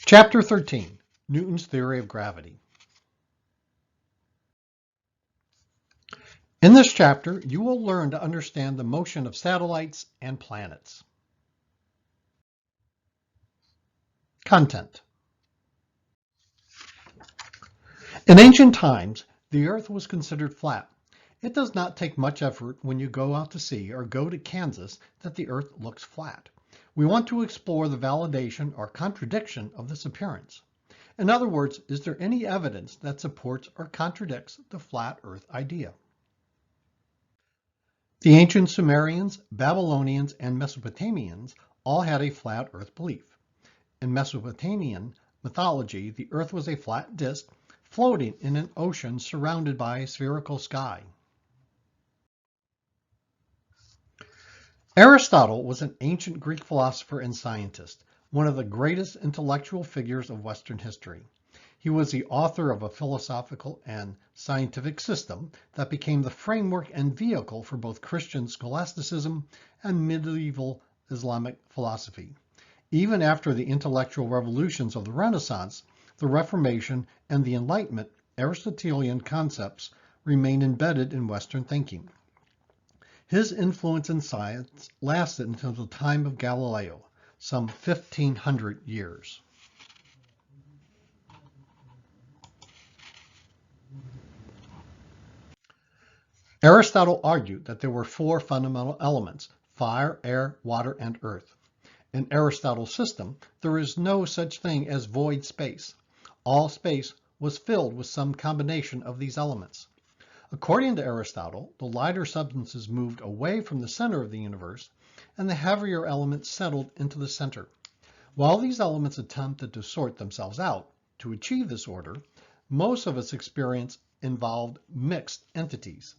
Chapter 13, Newton's Theory of Gravity. In this chapter, you will learn to understand the motion of satellites and planets. Content. In ancient times, the Earth was considered flat. It does not take much effort when you go out to sea or go to Kansas that the Earth looks flat. We want to explore the validation or contradiction of this appearance. In other words, is there any evidence that supports or contradicts the flat Earth idea? The ancient Sumerians, Babylonians, and Mesopotamians all had a flat Earth belief. In Mesopotamian mythology, the Earth was a flat disk floating in an ocean surrounded by a spherical sky. Aristotle was an ancient Greek philosopher and scientist, one of the greatest intellectual figures of Western history. He was the author of a philosophical and scientific system that became the framework and vehicle for both Christian scholasticism and medieval Islamic philosophy. Even after the intellectual revolutions of the Renaissance, the Reformation, and the Enlightenment, Aristotelian concepts remained embedded in Western thinking. His influence in science lasted until the time of Galileo, some 1500 years. Aristotle argued that there were four fundamental elements: fire, air, water, and earth. In Aristotle's system, there is no such thing as void space. All space was filled with some combination of these elements. According to Aristotle, the lighter substances moved away from the center of the universe, and the heavier elements settled into the center. While these elements attempted to sort themselves out to achieve this order, most of its experience involved mixed entities.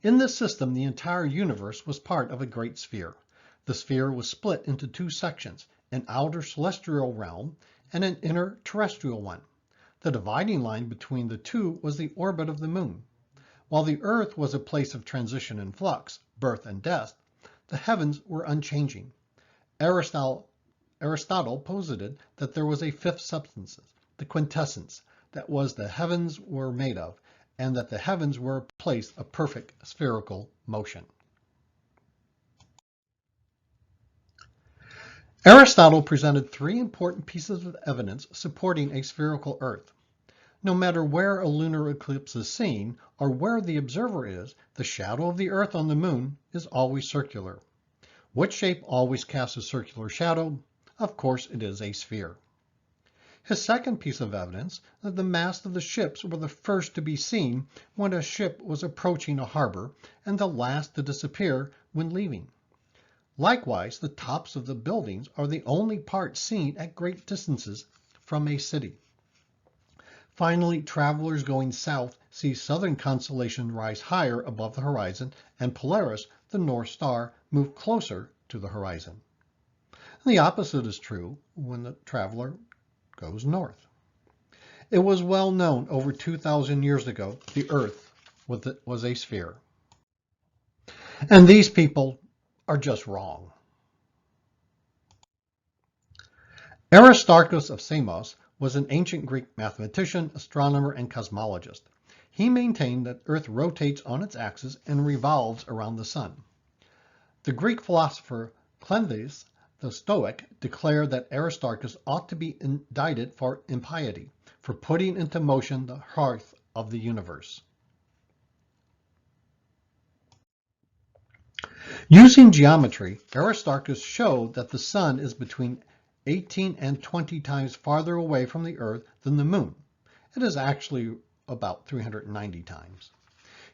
In this system, the entire universe was part of a great sphere. The sphere was split into two sections, an outer celestial realm and an inner terrestrial one. The dividing line between the two was the orbit of the moon. While the earth was a place of transition and flux, birth and death, the heavens were unchanging. Aristotle posited that there was a fifth substance, the quintessence, that was the heavens were made of, and that the heavens were a place of perfect spherical motion. Aristotle presented three important pieces of evidence supporting a spherical Earth. No matter where a lunar eclipse is seen or where the observer is, the shadow of the Earth on the moon is always circular. What shape always casts a circular shadow? Of course, it is a sphere. His second piece of evidence, that the masts of the ships were the first to be seen when a ship was approaching a harbor and the last to disappear when leaving. Likewise, the tops of the buildings are the only parts seen at great distances from a city. Finally, travelers going south see southern constellation rise higher above the horizon and Polaris, the North Star, move closer to the horizon. The opposite is true when the traveler goes north. It was well known over 2,000 years ago the Earth was a sphere. And these people are just wrong. Aristarchus of Samos was an ancient Greek mathematician, astronomer, and cosmologist. He maintained that Earth rotates on its axis and revolves around the sun. The Greek philosopher Cleanthes, the Stoic, declared that Aristarchus ought to be indicted for impiety, for putting into motion the hearth of the universe. Using geometry, Aristarchus showed that the sun is between 18 and 20 times farther away from the Earth than the moon. It is actually about 390 times.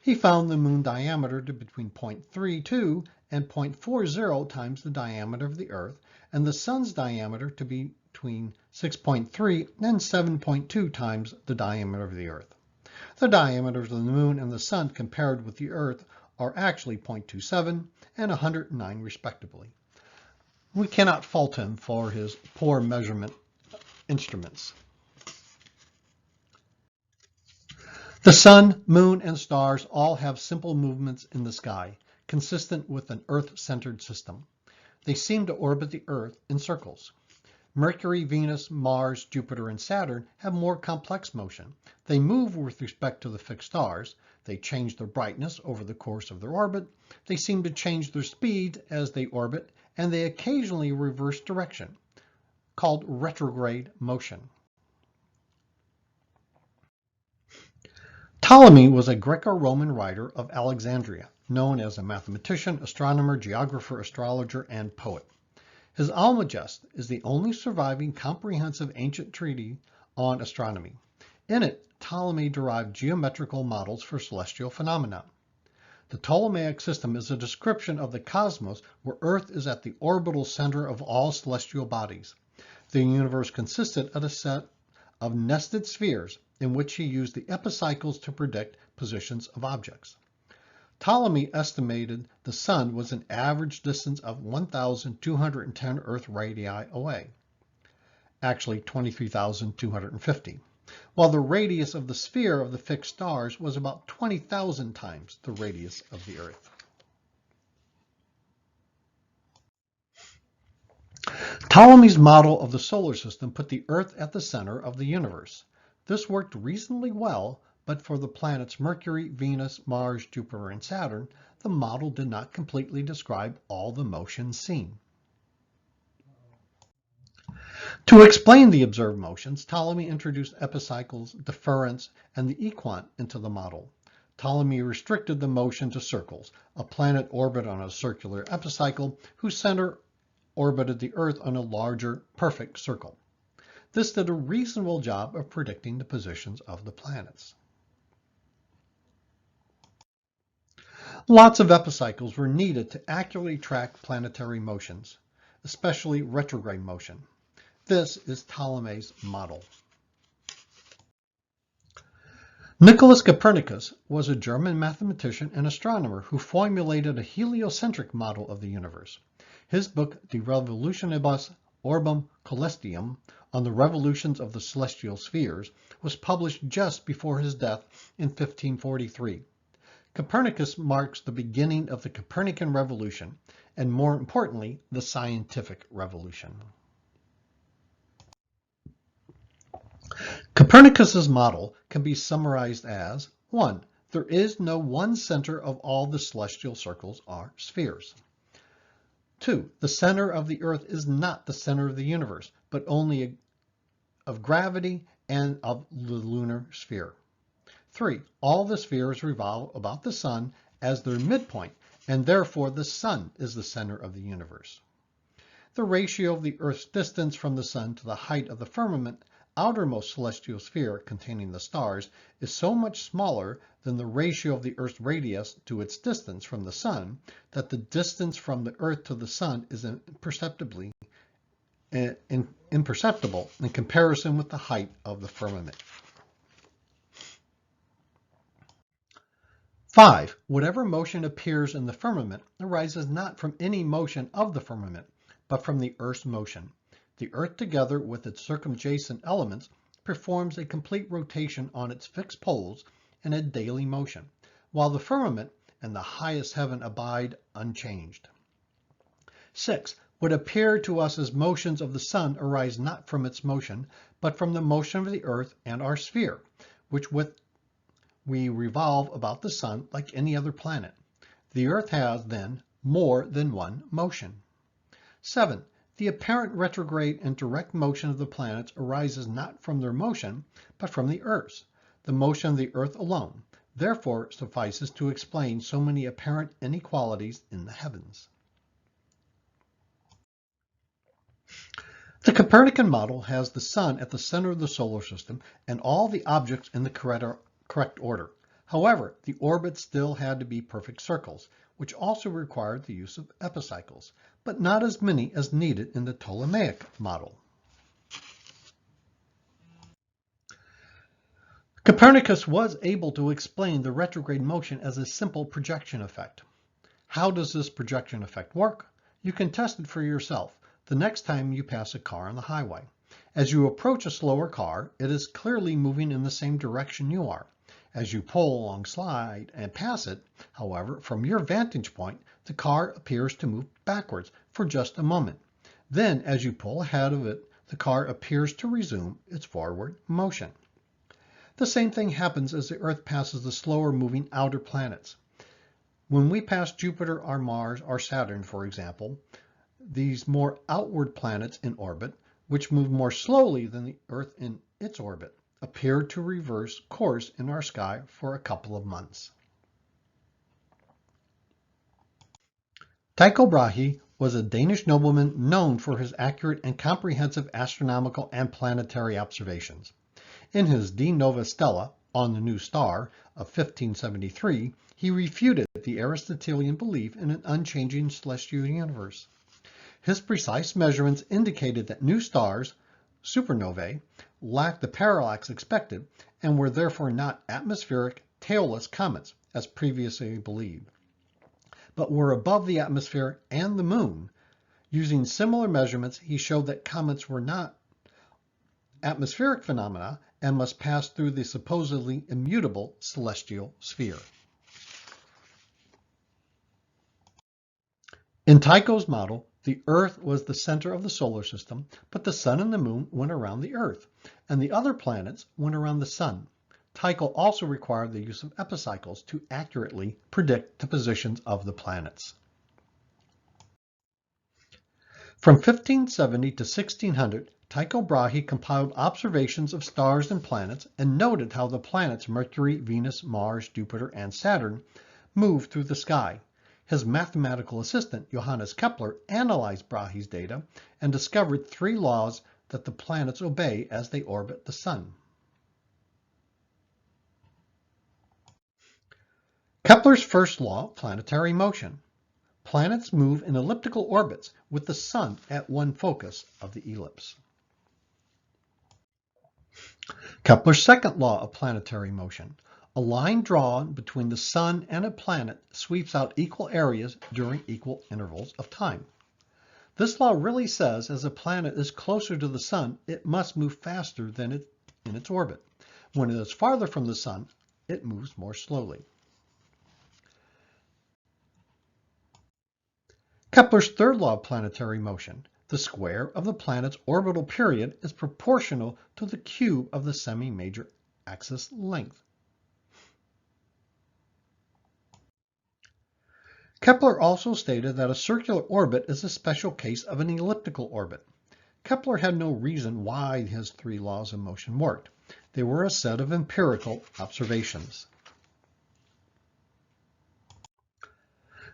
He found the moon diameter to be between 0.32 and 0.40 times the diameter of the Earth, and the sun's diameter to be between 6.3 and 7.2 times the diameter of the Earth. The diameters of the moon and the sun compared with the Earth are actually 0.27 and 109 respectively. We cannot fault him for his poor measurement instruments. The sun, moon, and stars all have simple movements in the sky, consistent with an Earth-centered system. They seem to orbit the Earth in circles. Mercury, Venus, Mars, Jupiter, and Saturn have more complex motion. They move with respect to the fixed stars. They change their brightness over the course of their orbit. They seem to change their speed as they orbit, and they occasionally reverse direction, called retrograde motion. Ptolemy was a Greco-Roman writer of Alexandria, known as a mathematician, astronomer, geographer, astrologer, and poet. His Almagest is the only surviving comprehensive ancient treatise on astronomy. In it, Ptolemy derived geometrical models for celestial phenomena. The Ptolemaic system is a description of the cosmos where Earth is at the orbital center of all celestial bodies. The universe consisted of a set of nested spheres in which he used the epicycles to predict positions of objects. Ptolemy estimated the Sun was an average distance of 1,210 Earth radii away, actually 23,250, while the radius of the sphere of the fixed stars was about 20,000 times the radius of the Earth. Ptolemy's model of the solar system put the Earth at the center of the universe. This worked reasonably well, but for the planets Mercury, Venus, Mars, Jupiter, and Saturn, the model did not completely describe all the motions seen. To explain the observed motions, Ptolemy introduced epicycles, deferents, and the equant into the model. Ptolemy restricted the motion to circles, a planet orbit on a circular epicycle whose center orbited the Earth on a larger, perfect circle. This did a reasonable job of predicting the positions of the planets. Lots of epicycles were needed to accurately track planetary motions, especially retrograde motion. This is Ptolemy's model. Nicholas Copernicus was a German mathematician and astronomer who formulated a heliocentric model of the universe. His book, De Revolutionibus Orbum Coelestium, on the revolutions of the celestial spheres, was published just before his death in 1543. Copernicus marks the beginning of the Copernican revolution, and more importantly, the scientific revolution. Copernicus's model can be summarized as 1. There is no one center of all the celestial circles or spheres. 2. The center of the Earth is not the center of the universe, but only of gravity and of the lunar sphere. 3. All the spheres revolve about the Sun as their midpoint, and therefore the Sun is the center of the universe. The ratio of the Earth's distance from the Sun to the height of the firmament, outermost celestial sphere containing the stars, is so much smaller than the ratio of the Earth's radius to its distance from the Sun that the distance from the Earth to the Sun is imperceptible in comparison with the height of the firmament. 5. Whatever motion appears in the firmament arises not from any motion of the firmament, but from the Earth's motion. The Earth, together with its circumjacent elements, performs a complete rotation on its fixed poles in a daily motion, while the firmament and the highest heaven abide unchanged. 6. What appear to us as motions of the Sun arise not from its motion, but from the motion of the Earth and our sphere, which we revolve about the Sun like any other planet. The Earth has, then, more than one motion. 7. The apparent retrograde and direct motion of the planets arises not from their motion, but from the Earth's. The motion of the Earth alone, therefore, suffices to explain so many apparent inequalities in the heavens. The Copernican model has the Sun at the center of the solar system and all the objects in the correct order. However, the orbits still had to be perfect circles, which also required the use of epicycles, but not as many as needed in the Ptolemaic model. Copernicus was able to explain the retrograde motion as a simple projection effect. How does this projection effect work? You can test it for yourself the next time you pass a car on the highway. As you approach a slower car, it is clearly moving in the same direction you are. As you pull alongside and pass it, however, from your vantage point, the car appears to move backwards for just a moment. Then, as you pull ahead of it, the car appears to resume its forward motion. The same thing happens as the Earth passes the slower moving outer planets. When we pass Jupiter or Mars or Saturn, for example, these more outward planets in orbit, which move more slowly than the Earth in its orbit, appear to reverse course in our sky for a couple of months. Tycho Brahe was a Danish nobleman known for his accurate and comprehensive astronomical and planetary observations. In his De Nova Stella, On the New Star, of 1573, he refuted the Aristotelian belief in an unchanging celestial universe. His precise measurements indicated that new stars, supernovae, lacked the parallax expected and were therefore not atmospheric, tailless comets, as previously believed, but were above the atmosphere and the moon. Using similar measurements, he showed that comets were not atmospheric phenomena and must pass through the supposedly immutable celestial sphere. In Tycho's model, the Earth was the center of the solar system, but the Sun and the Moon went around the Earth, and the other planets went around the Sun. Tycho also required the use of epicycles to accurately predict the positions of the planets. From 1570 to 1600, Tycho Brahe compiled observations of stars and planets and noted how the planets Mercury, Venus, Mars, Jupiter, and Saturn moved through the sky. His mathematical assistant, Johannes Kepler, analyzed Brahe's data and discovered 3 laws that the planets obey as they orbit the Sun. Kepler's first law, planetary motion. Planets move in elliptical orbits with the Sun at one focus of the ellipse. Kepler's second law of planetary motion. A line drawn between the Sun and a planet sweeps out equal areas during equal intervals of time. This law really says as a planet is closer to the Sun, it must move faster than it in its orbit. When it is farther from the Sun, it moves more slowly. Kepler's third law of planetary motion. The square of the planet's orbital period is proportional to the cube of the semi-major axis length. Kepler also stated that a circular orbit is a special case of an elliptical orbit. Kepler had no reason why his 3 laws of motion worked. They were a set of empirical observations.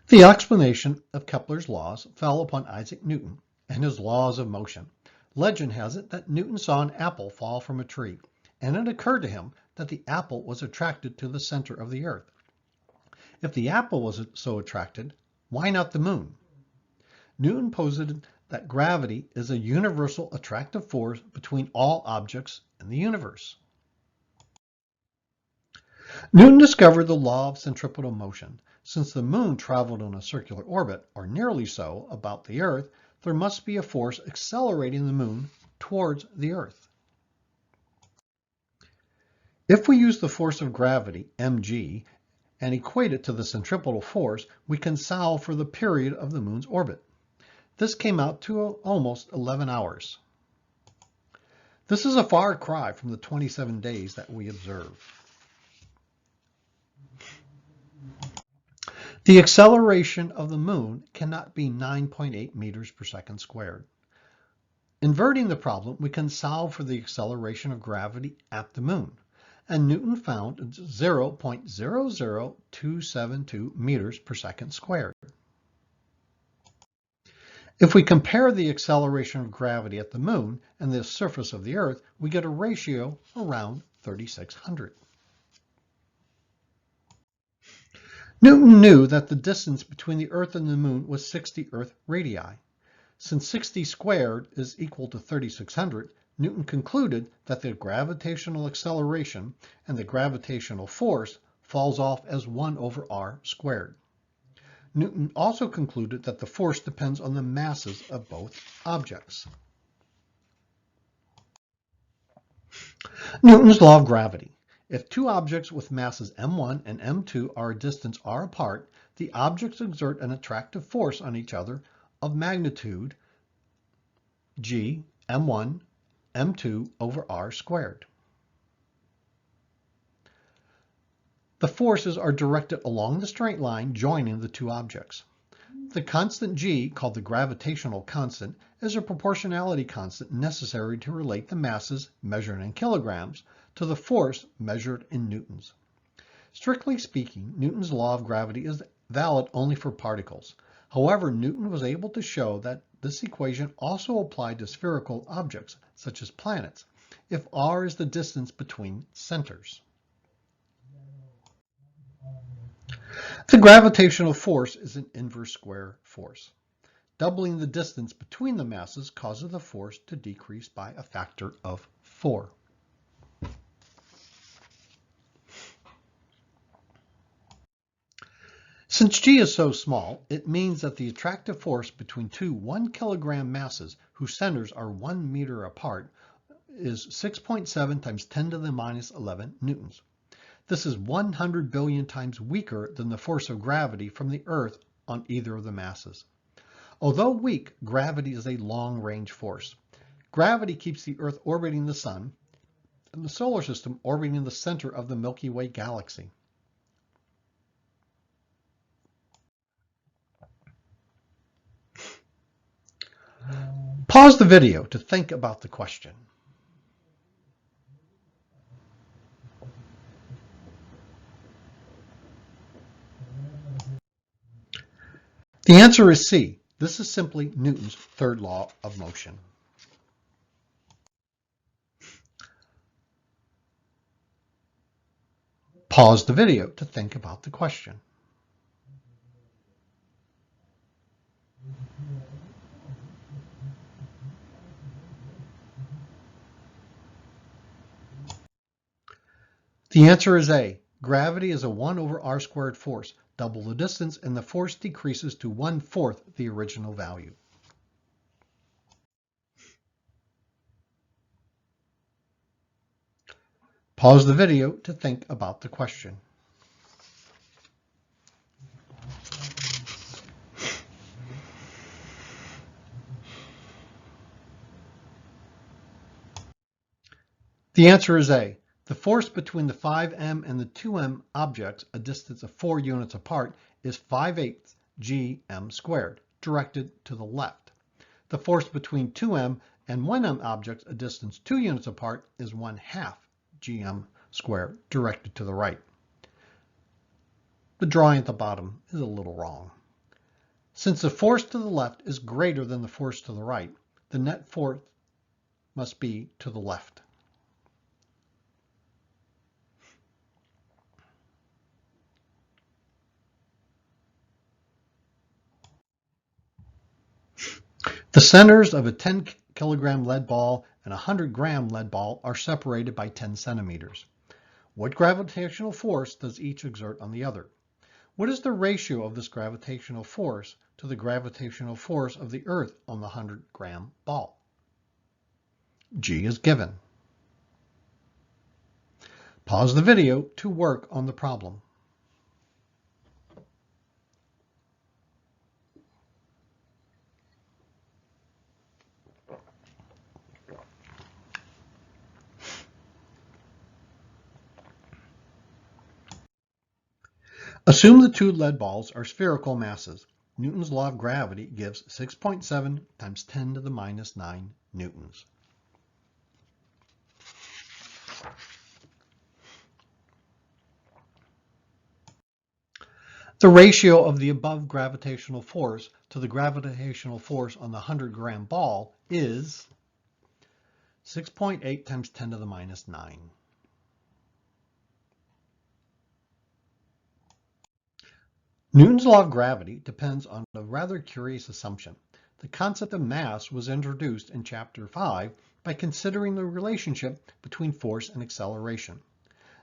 The explanation of Kepler's laws fell upon Isaac Newton and his laws of motion. Legend has it that Newton saw an apple fall from a tree, and it occurred to him that the apple was attracted to the center of the Earth. If the apple was so attracted, why not the moon? Newton posited that gravity is a universal attractive force between all objects in the universe. Newton discovered the law of centripetal motion. Since the moon traveled on a circular orbit, or nearly so, about the Earth, there must be a force accelerating the moon towards the Earth. If we use the force of gravity, mg, and equate it to the centripetal force, we can solve for the period of the moon's orbit. This came out to almost 11 hours. This is a far cry from the 27 days that we observe. The acceleration of the moon cannot be 9.8 meters per second squared. Inverting the problem, we can solve for the acceleration of gravity at the moon, and Newton found 0.00272 meters per second squared. If we compare the acceleration of gravity at the moon and the surface of the Earth, we get a ratio around 3,600. Newton knew that the distance between the Earth and the moon was 60 Earth radii. Since 60 squared is equal to 3,600, Newton concluded that the gravitational acceleration and the gravitational force falls off as 1 over r squared. Newton also concluded that the force depends on the masses of both objects. Newton's law of gravity. If 2 objects with masses m1 and m2 are a distance r apart, the objects exert an attractive force on each other of magnitude g m1 m2 over r squared. The forces are directed along the straight line joining the two objects. The constant g, called the gravitational constant, is a proportionality constant necessary to relate the masses, measured in kilograms, to the force measured in newtons. Strictly speaking, Newton's law of gravity is valid only for particles. However, Newton was able to show that this equation also applied to spherical objects, such as planets, if r is the distance between centers. The gravitational force is an inverse square force. Doubling the distance between the masses causes the force to decrease by a factor of 4. Since g is so small, it means that the attractive force between two 1 kilogram masses whose centers are 1 meter apart is 6.7 times 10 to the minus 11 newtons. This is 100 billion times weaker than the force of gravity from the Earth on either of the masses. Although weak, gravity is a long-range force. Gravity keeps the Earth orbiting the Sun and the solar system orbiting the center of the Milky Way galaxy. Pause the video to think about the question. The answer is C. This is simply Newton's third law of motion. Pause the video to think about the question. The answer is A. Gravity is a 1 over r squared force. Double the distance and the force decreases to 1/4 the original value. Pause the video to think about the question. The answer is A. The force between the 5m and the 2m objects, a distance of 4 units apart, is 5/8 gm squared, directed to the left. The force between 2m and 1m objects, a distance 2 units apart, is 1/2 gm squared, directed to the right. The drawing at the bottom is a little wrong. Since the force to the left is greater than the force to the right, the net force must be to the left. The centers of a 10 kilogram lead ball and a 100-gram lead ball are separated by 10 centimeters. What gravitational force does each exert on the other? What is the ratio of this gravitational force to the gravitational force of the Earth on the 100-gram ball? G is given. Pause the video to work on the problem. Assume the two lead balls are spherical masses. Newton's law of gravity gives 6.7 times 10 to the minus 9 newtons. The ratio of the above gravitational force to the gravitational force on the 100-gram ball is 6.8 times 10 to the minus 9. Newton's law of gravity depends on a rather curious assumption. The concept of mass was introduced in Chapter 5 by considering the relationship between force and acceleration.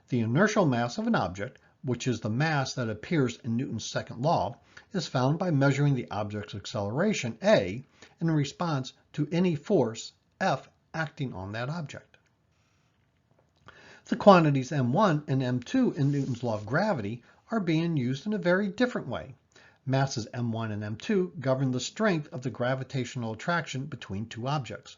The inertial mass of an object, which is the mass that appears in Newton's second law, is found by measuring the object's acceleration, a, in response to any force, F, acting on that object. The quantities m1 and m2 in Newton's law of gravity are being used in a very different way. Masses m1 and m2 govern the strength of the gravitational attraction between two objects.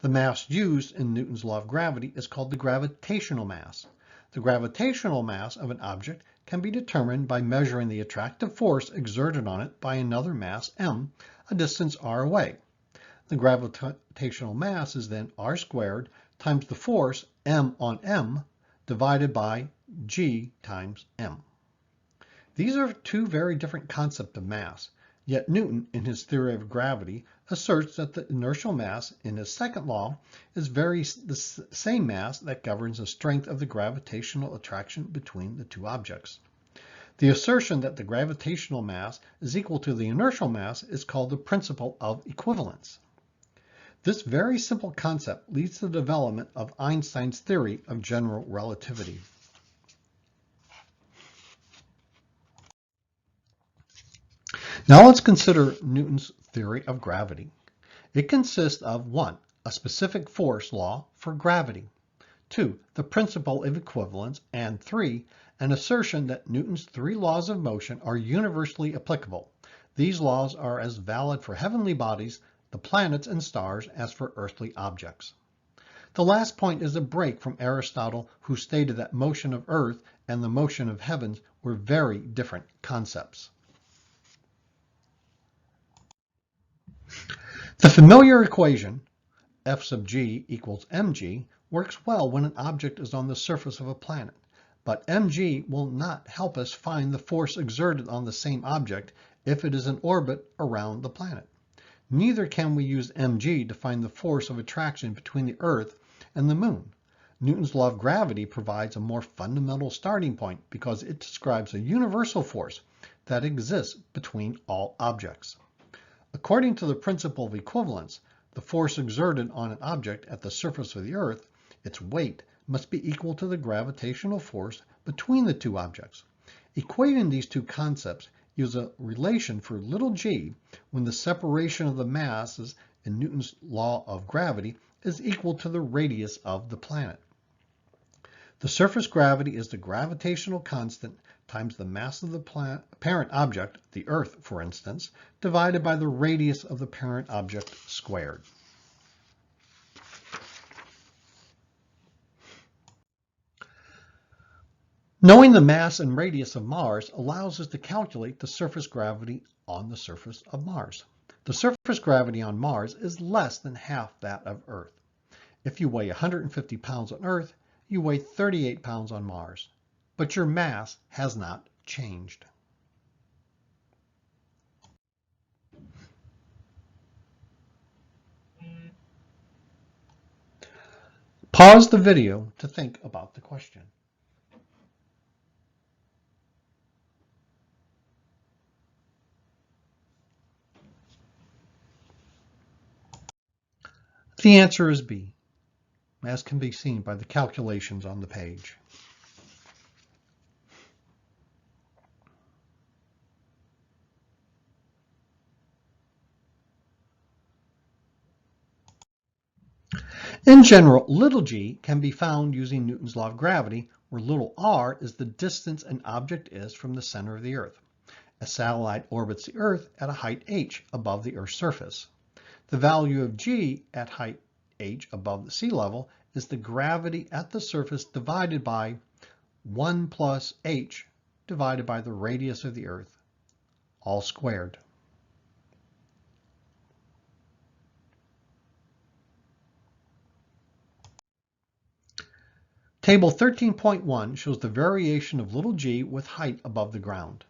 The mass used in Newton's law of gravity is called the gravitational mass. The gravitational mass of an object can be determined by measuring the attractive force exerted on it by another mass m, a distance r away. The gravitational mass is then r squared times the force m on m divided by g times m. These are two very different concepts of mass, yet Newton, in his theory of gravity, asserts that the inertial mass in his second law is the same mass that governs the strength of the gravitational attraction between the two objects. The assertion that the gravitational mass is equal to the inertial mass is called the principle of equivalence. This very simple concept leads to the development of Einstein's theory of general relativity. Now let's consider Newton's theory of gravity. It consists of 1. A specific force law for gravity, 2. The principle of equivalence, and 3. An assertion that Newton's three laws of motion are universally applicable. These laws are as valid for heavenly bodies, the planets and stars, as for earthly objects. The last point is a break from Aristotle, who stated that motion of earth and the motion of heavens were very different concepts. The familiar equation, F sub g equals mg, works well when an object is on the surface of a planet, but mg will not help us find the force exerted on the same object if it is in orbit around the planet. Neither can we use mg to find the force of attraction between the Earth and the Moon. Newton's law of gravity provides a more fundamental starting point because it describes a universal force that exists between all objects. According to the principle of equivalence, the force exerted on an object at the surface of the Earth, its weight, must be equal to the gravitational force between the two objects. Equating these two concepts gives a relation for little g when the separation of the masses in Newton's law of gravity is equal to the radius of the planet. The surface gravity is the gravitational constant times the mass of the parent object, the Earth for instance, divided by the radius of the parent object squared. Knowing the mass and radius of Mars allows us to calculate the surface gravity on the surface of Mars. The surface gravity on Mars is less than half that of Earth. If you weigh 150 pounds on Earth, you weigh 38 pounds on Mars, but your mass has not changed. Pause the video to think about the question. The answer is B, as can be seen by the calculations on the page. In general, little g can be found using Newton's law of gravity, where little r is the distance an object is from the center of the Earth. A satellite orbits the Earth at a height h above the Earth's surface. The value of g at height h above the sea level is the gravity at the surface divided by 1 plus h divided by the radius of the Earth, all squared. Table 13.1 shows the variation of little g with height above the ground.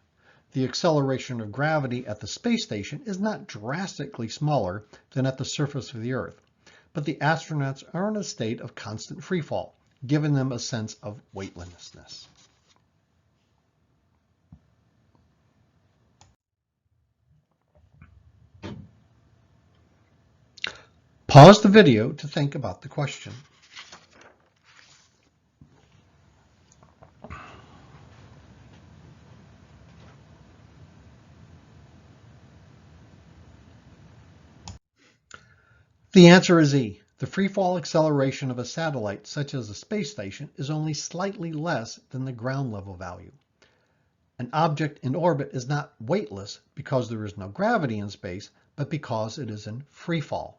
The acceleration of gravity at the space station is not drastically smaller than at the surface of the Earth, but the astronauts are in a state of constant freefall, giving them a sense of weightlessness. Pause the video to think about the question. The answer is E. The freefall acceleration of a satellite, such as a space station, is only slightly less than the ground level value. An object in orbit is not weightless because there is no gravity in space, but because it is in freefall.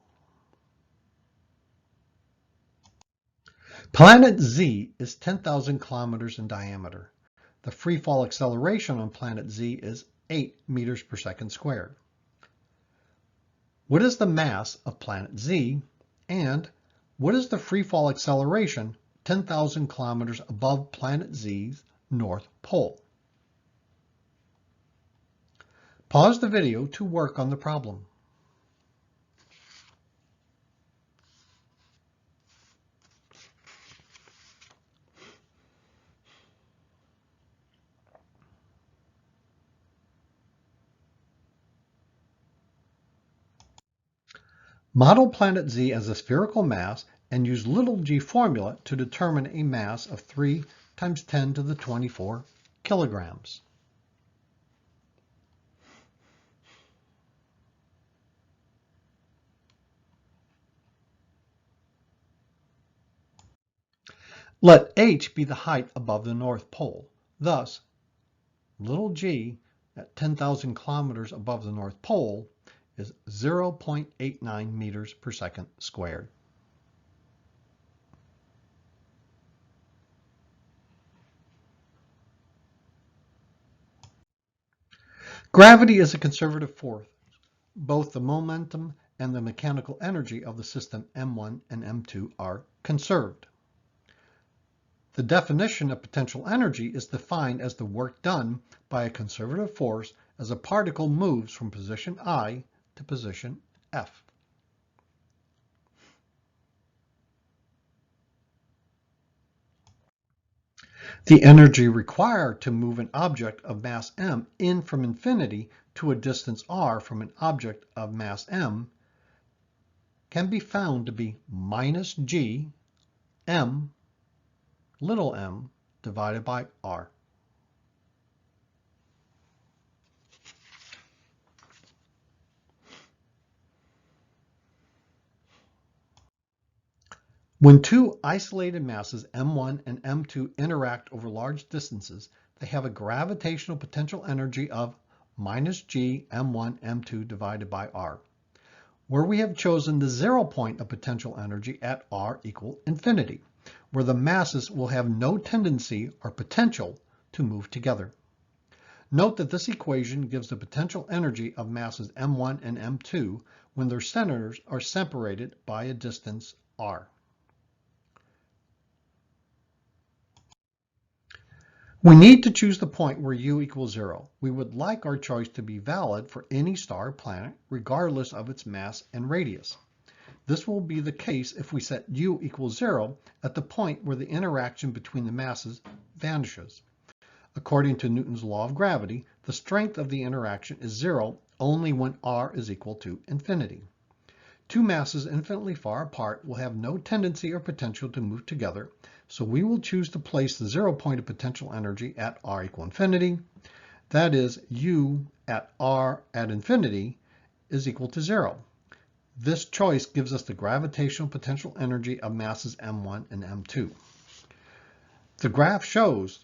Planet Z is 10,000 kilometers in diameter. The free fall acceleration on planet Z is 8 meters per second squared. What is the mass of planet Z, and what is the free fall acceleration 10,000 kilometers above planet Z's north pole? Pause the video to work on the problem. Model planet Z as a spherical mass and use little g formula to determine a mass of 3 times 10 to the 24 kilograms. Let h be the height above the North Pole. Thus, little g at 10,000 kilometers above the North Pole is 0.89 meters per second squared. Gravity is a conservative force. Both the momentum and the mechanical energy of the system M1 and M2 are conserved. The definition of potential energy is defined as the work done by a conservative force as a particle moves from position I to position F. The energy required to move an object of mass m in from infinity to a distance r from an object of mass m can be found to be minus g m little m divided by r. When two isolated masses m1 and m2 interact over large distances, they have a gravitational potential energy of minus g m1 m2 divided by r, where we have chosen the 0 point of potential energy at r equal infinity, where the masses will have no tendency or potential to move together. Note that this equation gives the potential energy of masses m1 and m2 when their centers are separated by a distance r. We need to choose the point where u equals 0. We would like our choice to be valid for any star or planet, regardless of its mass and radius. This will be the case if we set u equals 0 at the point where the interaction between the masses vanishes. According to Newton's law of gravity, the strength of the interaction is 0 only when r is equal to infinity. Two masses infinitely far apart will have no tendency or potential to move together, so we will choose to place the 0 point of potential energy at r equal infinity. That is, u at r at infinity is equal to 0. This choice gives us the gravitational potential energy of masses m1 and m2. The graph shows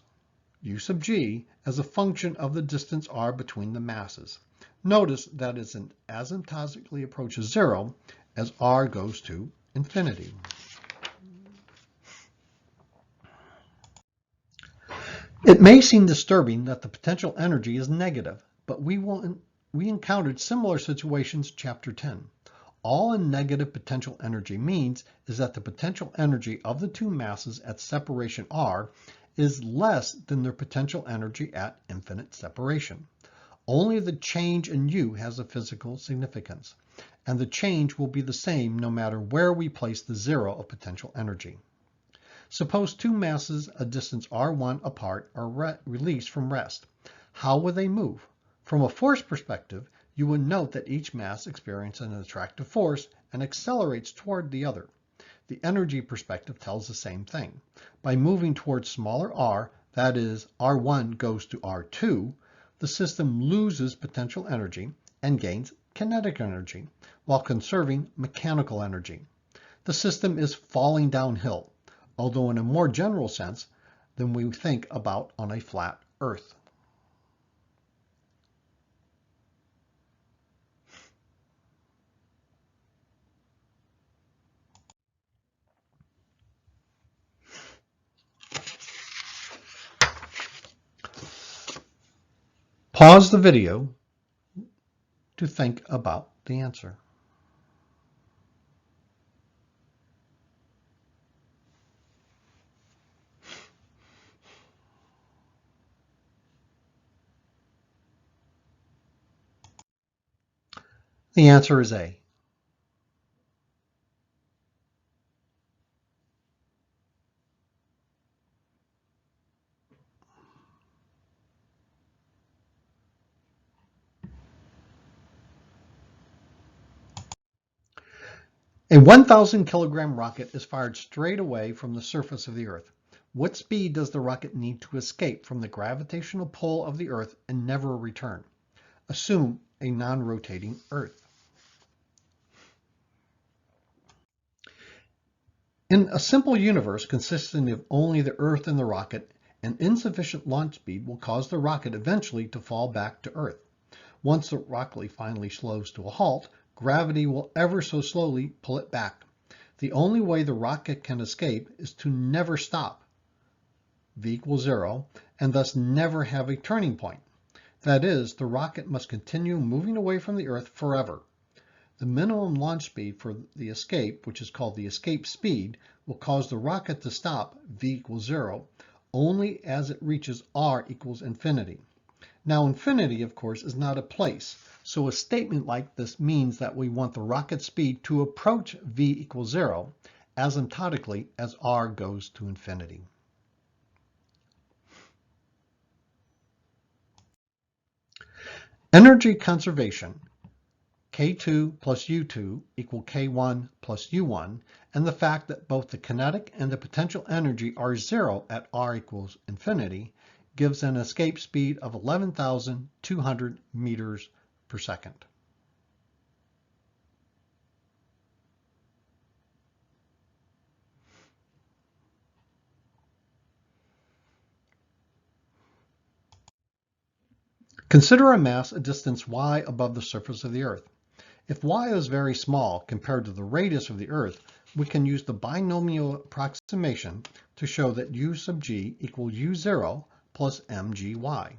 u sub g as a function of the distance r between the masses. Notice that it asymptotically approaches 0 as r goes to infinity. It may seem disturbing that the potential energy is negative, but we encountered similar situations in Chapter 10. All a negative potential energy means is that the potential energy of the two masses at separation r is less than their potential energy at infinite separation. Only the change in u has a physical significance, and the change will be the same no matter where we place the 0 of potential energy. Suppose two masses a distance r1 apart are released from rest. How will they move? From a force perspective, you would note that each mass experiences an attractive force and accelerates toward the other. The energy perspective tells the same thing. By moving towards smaller r, that is, r1 goes to r2, the system loses potential energy and gains kinetic energy, while conserving mechanical energy. The system is falling downhill, although in a more general sense than we think about on a flat Earth. Pause the video to think about the answer. The answer is A. A 1,000 kilogram rocket is fired straight away from the surface of the Earth. What speed does the rocket need to escape from the gravitational pull of the Earth and never return? Assume a non-rotating Earth. In a simple universe consisting of only the Earth and the rocket, an insufficient launch speed will cause the rocket eventually to fall back to Earth. Once the rocket finally slows to a halt, gravity will ever so slowly pull it back. The only way the rocket can escape is to never stop, v equals 0, and thus never have a turning point. That is, the rocket must continue moving away from the Earth forever. The minimum launch speed for the escape, which is called the escape speed, will cause the rocket to stop, v equals 0, only as it reaches r equals infinity. Now, infinity, of course, is not a place, so a statement like this means that we want the rocket speed to approach v equals 0 asymptotically as r goes to infinity. Energy conservation, K2 plus U2 equal K1 plus U1, and the fact that both the kinetic and the potential energy are 0 at r equals infinity, gives an escape speed of 11,200 meters per second. Consider a mass at distance y above the surface of the Earth. If y is very small compared to the radius of the Earth, we can use the binomial approximation to show that u sub g equals u0 plus mgy.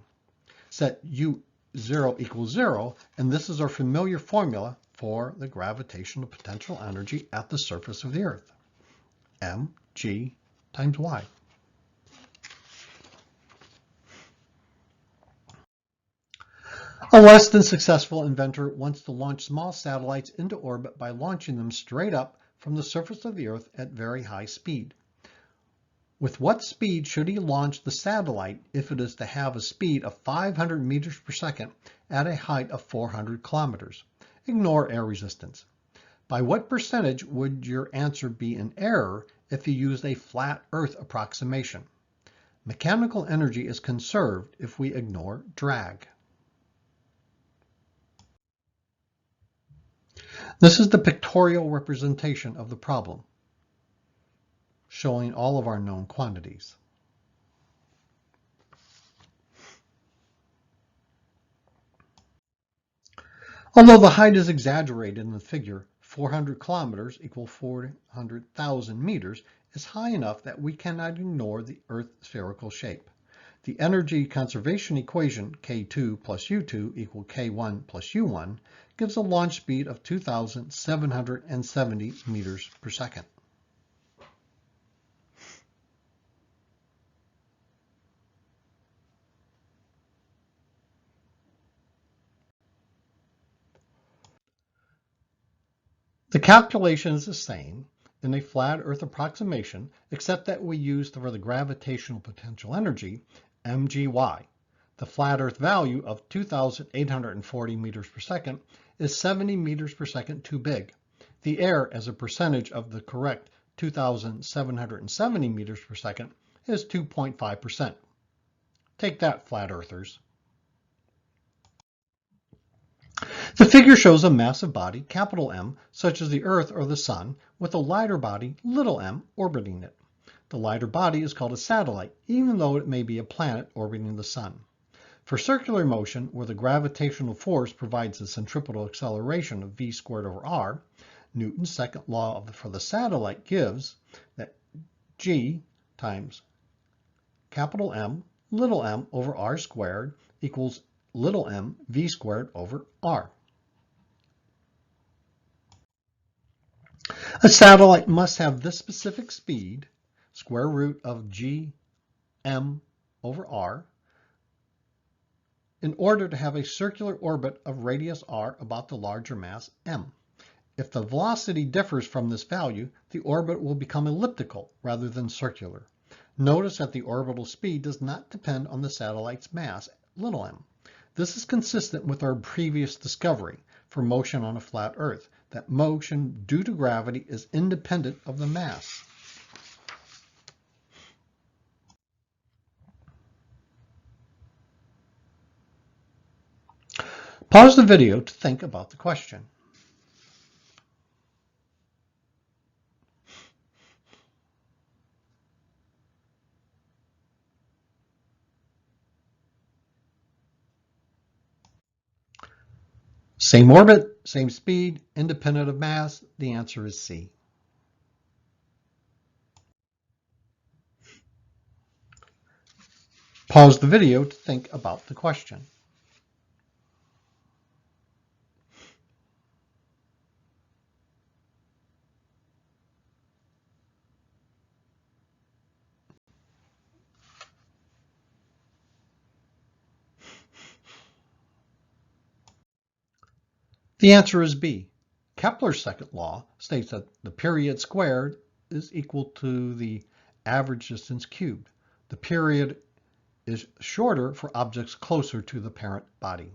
Set u0 equals 0, and this is our familiar formula for the gravitational potential energy at the surface of the Earth, mg times y. A less than successful inventor wants to launch small satellites into orbit by launching them straight up from the surface of the Earth at very high speed. With what speed should he launch the satellite if it is to have a speed of 500 meters per second at a height of 400 kilometers? Ignore air resistance. By what percentage would your answer be in error if you used a flat Earth approximation? Mechanical energy is conserved if we ignore drag. This is the pictorial representation of the problem, showing all of our known quantities. Although the height is exaggerated in the figure, 400 kilometers equal 400,000 meters is high enough that we cannot ignore the Earth's spherical shape. The energy conservation equation K2 plus U2 equal K1 plus U1 gives a launch speed of 2,770 meters per second. The calculation is the same in a flat Earth approximation, except that we use for the gravitational potential energy mgy. The flat Earth value of 2,840 meters per second is 70 meters per second too big. The error as a percentage of the correct 2,770 meters per second is 2.5%. Take that, flat earthers. The figure shows a massive body, capital M, such as the Earth or the Sun, with a lighter body, little m, orbiting it. The lighter body is called a satellite, even though it may be a planet orbiting the Sun. For circular motion, where the gravitational force provides the centripetal acceleration of v squared over r, Newton's second law for the satellite gives that g times capital M, little m over r squared equals little m v squared over r. A satellite must have this specific speed, square root of g m over r, in order to have a circular orbit of radius r about the larger mass m. If the velocity differs from this value, the orbit will become elliptical rather than circular. Notice that the orbital speed does not depend on the satellite's mass, little m. This is consistent with our previous discovery for motion on a flat Earth, that motion due to gravity is independent of the mass. Pause the video to think about the question. Same orbit, same speed, independent of mass. The answer is C. Pause the video to think about the question. The answer is B. Kepler's second law states that the period squared is equal to the average distance cubed. The period is shorter for objects closer to the parent body.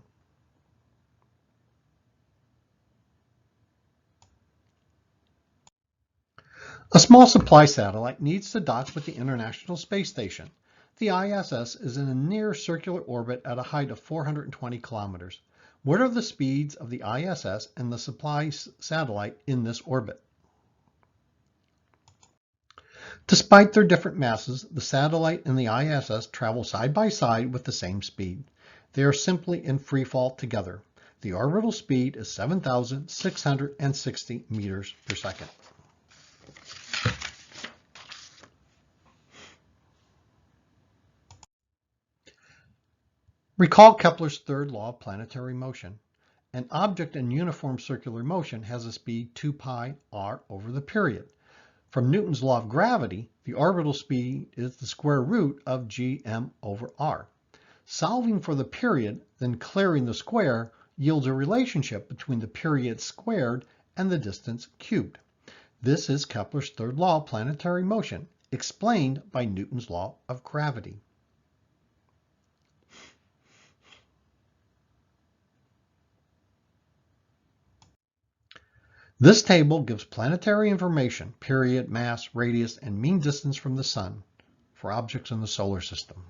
A small supply satellite needs to dock with the International Space Station. The ISS is in a near circular orbit at a height of 420 kilometers. What are the speeds of the ISS and the supply satellite in this orbit? Despite their different masses, the satellite and the ISS travel side by side with the same speed. They are simply in free fall together. The orbital speed is 7,660 meters per second. Recall Kepler's third law of planetary motion. An object in uniform circular motion has a speed 2 pi r over the period. From Newton's law of gravity, the orbital speed is the square root of gm over r. Solving for the period, then clearing the square, yields a relationship between the period squared and the distance cubed. This is Kepler's third law of planetary motion, explained by Newton's law of gravity. This table gives planetary information, period, mass, radius, and mean distance from the Sun for objects in the solar system.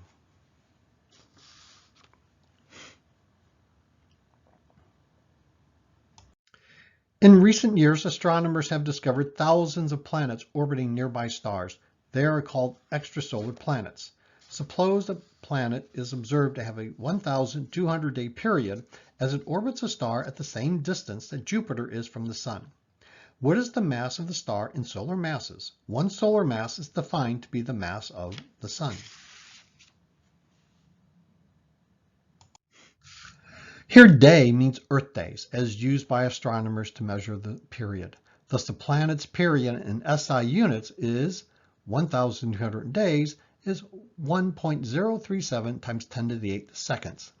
In recent years, astronomers have discovered thousands of planets orbiting nearby stars. They are called extrasolar planets. Suppose a planet is observed to have a 1,200-day period as it orbits a star at the same distance that Jupiter is from the Sun. What is the mass of the star in solar masses? One solar mass is defined to be the mass of the Sun. Here day means Earth days, as used by astronomers to measure the period. Thus the planet's period in SI units is 1,200 days is 1.037 times 10 to the 8th seconds.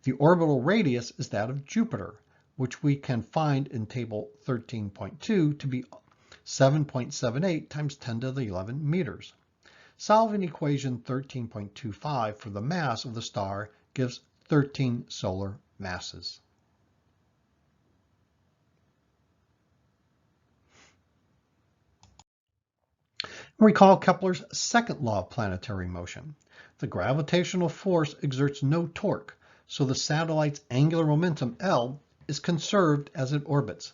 The orbital radius is that of Jupiter, which we can find in table 13.2 to be 7.78 times 10 to the 11 meters. Solving equation 13.25 for the mass of the star gives 13 solar masses. Recall Kepler's second law of planetary motion. The gravitational force exerts no torque, so the satellite's angular momentum, L, is conserved as it orbits.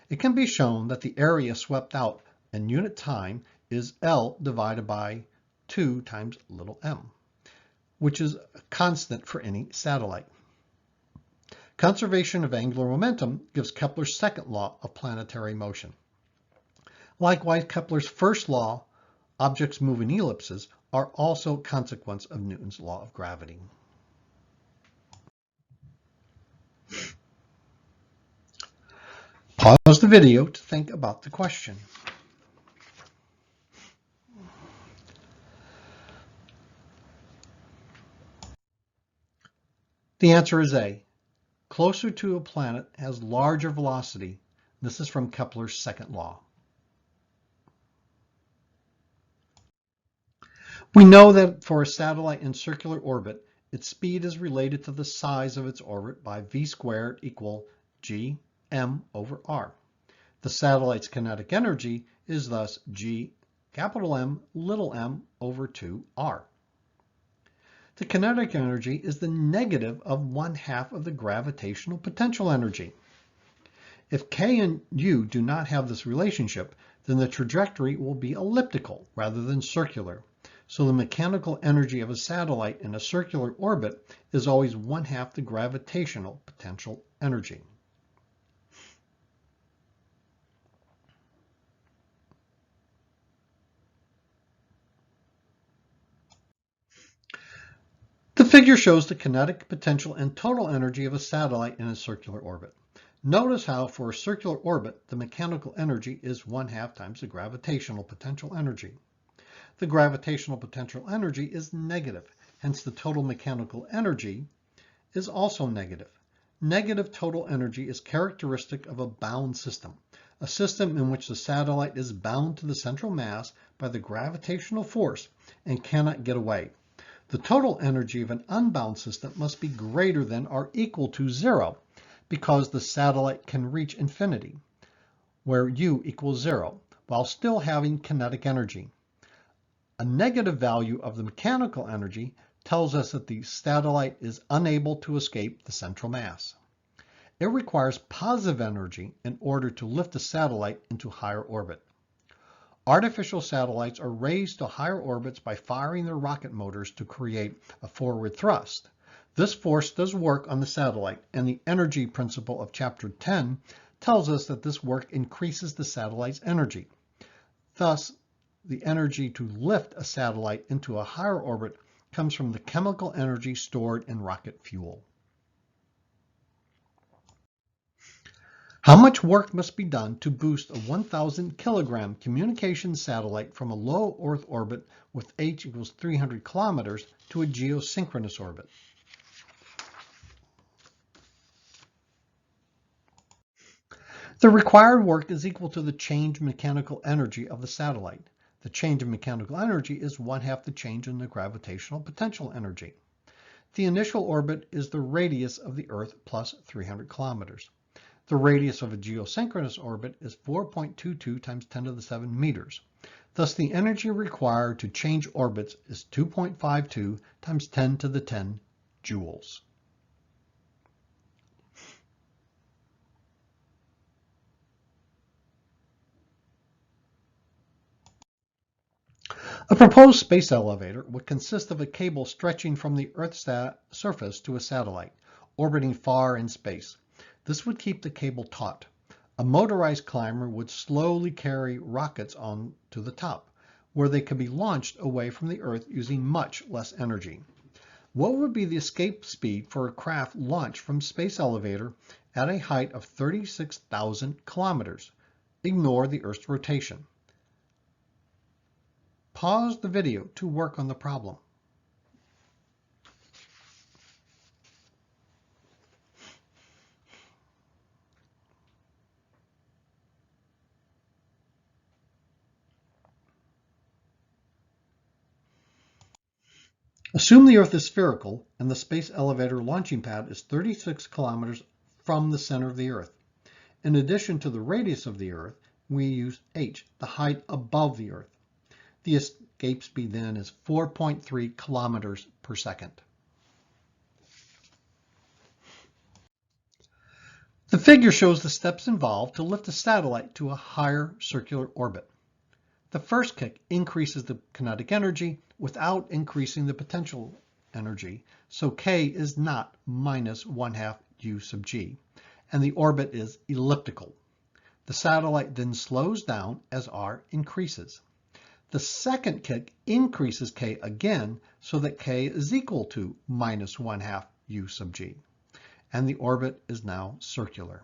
It can be shown that the area swept out in unit time is L divided by 2 times little m, which is a constant for any satellite. Conservation of angular momentum gives Kepler's second law of planetary motion. Likewise, Kepler's first law, objects move in ellipses, are also a consequence of Newton's law of gravity. Pause the video to think about the question. The answer is A. Closer to a planet has larger velocity. This is from Kepler's second law. We know that for a satellite in circular orbit, its speed is related to the size of its orbit by v squared equal gm over r. The satellite's kinetic energy is thus g capital M little m over 2r. The kinetic energy is the negative of 1/2 of the gravitational potential energy. If k and u do not have this relationship, then the trajectory will be elliptical rather than circular. So the mechanical energy of a satellite in a circular orbit is always 1/2 the gravitational potential energy. The figure shows the kinetic potential and total energy of a satellite in a circular orbit. Notice how for a circular orbit, the mechanical energy is 1/2 times the gravitational potential energy. The gravitational potential energy is negative, hence the total mechanical energy is also negative. Negative total energy is characteristic of a bound system, a system in which the satellite is bound to the central mass by the gravitational force and cannot get away. The total energy of an unbound system must be greater than or equal to 0 because the satellite can reach infinity, where U equals 0, while still having kinetic energy. A negative value of the mechanical energy tells us that the satellite is unable to escape the central mass. It requires positive energy in order to lift the satellite into higher orbit. Artificial satellites are raised to higher orbits by firing their rocket motors to create a forward thrust. This force does work on the satellite, and the energy principle of Chapter 10 tells us that this work increases the satellite's energy. Thus, the energy to lift a satellite into a higher orbit comes from the chemical energy stored in rocket fuel. How much work must be done to boost a 1,000 kilogram communication satellite from a low Earth orbit with h equals 300 kilometers to a geosynchronous orbit? The required work is equal to the change in mechanical energy of the satellite. The change in mechanical energy is 1/2 the change in the gravitational potential energy. The initial orbit is the radius of the Earth plus 300 kilometers. The radius of a geosynchronous orbit is 4.22 times 10 to the 7 meters. Thus, the energy required to change orbits is 2.52 times 10 to the 10 joules. A proposed space elevator would consist of a cable stretching from the Earth's surface to a satellite, orbiting far in space. This would keep the cable taut. A motorized climber would slowly carry rockets on to the top, where they could be launched away from the Earth using much less energy. What would be the escape speed for a craft launched from space elevator at a height of 36,000 kilometers? Ignore the Earth's rotation. Pause the video to work on the problem. Assume the Earth is spherical and the space elevator launching pad is 36 kilometers from the center of the Earth. In addition to the radius of the Earth, we use h, the height above the Earth. The escape speed then is 4.3 kilometers per second. The figure shows the steps involved to lift a satellite to a higher circular orbit. The first kick increases the kinetic energy without increasing the potential energy, so K is not minus 1/2 U sub G, and the orbit is elliptical. The satellite then slows down as R increases. The second kick increases K again so that K is equal to minus 1/2 U sub G, and the orbit is now circular.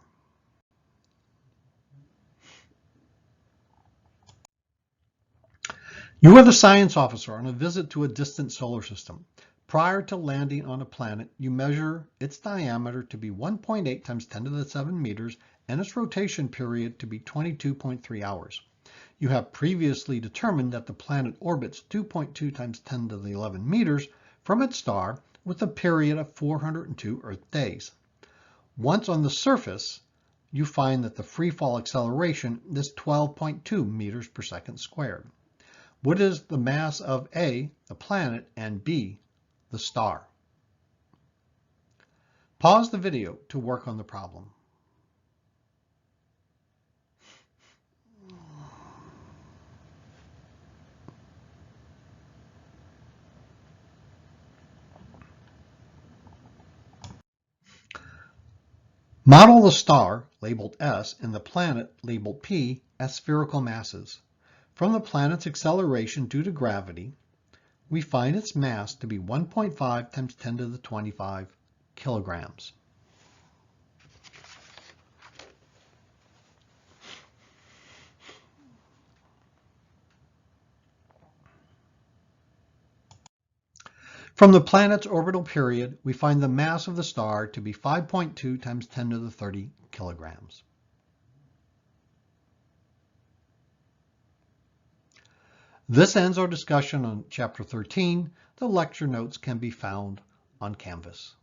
You are the science officer on a visit to a distant solar system. Prior to landing on a planet, you measure its diameter to be 1.8 times 10 to the 7 meters and its rotation period to be 22.3 hours. You have previously determined that the planet orbits 2.2 times 10 to the 11 meters from its star with a period of 402 Earth days. Once on the surface, you find that the free fall acceleration is 12.2 meters per second squared. What is the mass of A, the planet, and B, the star? Pause the video to work on the problem. Model the star, labeled S, and the planet, labeled P, as spherical masses. From the planet's acceleration due to gravity, we find its mass to be 1.5 times 10 to the 25 kilograms. From the planet's orbital period, we find the mass of the star to be 5.2 times 10 to the 30 kilograms. This ends our discussion on Chapter 13. The lecture notes can be found on Canvas.